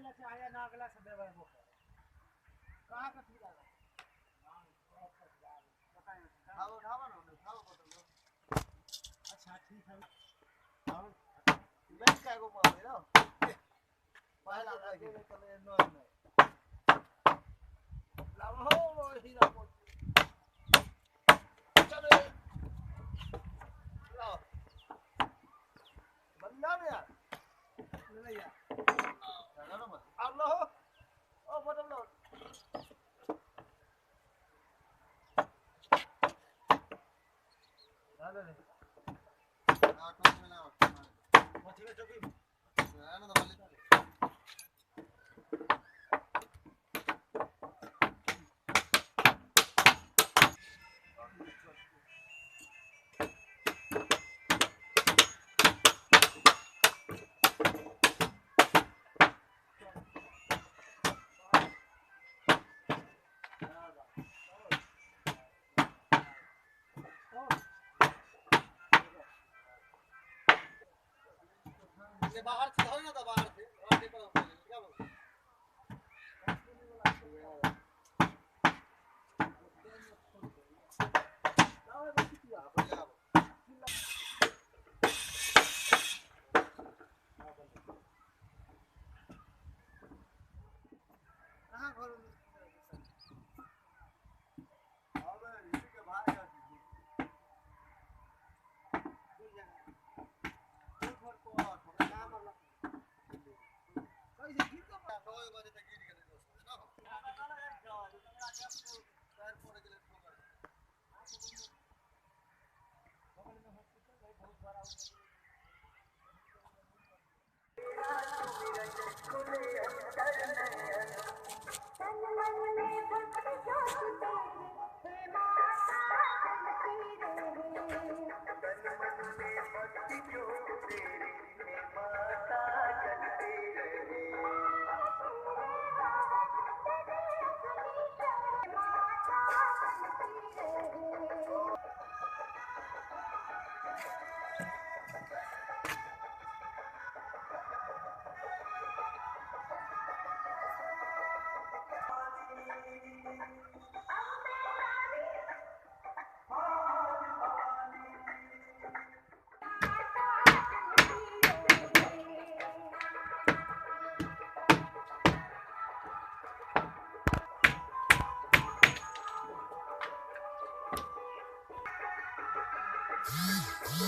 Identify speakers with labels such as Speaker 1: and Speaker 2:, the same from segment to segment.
Speaker 1: ना से आया ना अगला से देवे वो कहां का थी लगा खाओ खाओ ना खाओ बोतल अच्छा ठीक है खाओ बैंक का को मारे ना पहला लगे चले नो लाओ हो हीरा को चले लाओ बंदा में यार ले यार Allah, oh betul loh. Ada nih. Aku mana? Masih ada coki. Mana dah balik tadi. ये बाहर से हो ना, तो बाहर से आगे पर क्या बोल कहां घर अबे इसी के बाहर जा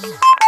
Speaker 2: You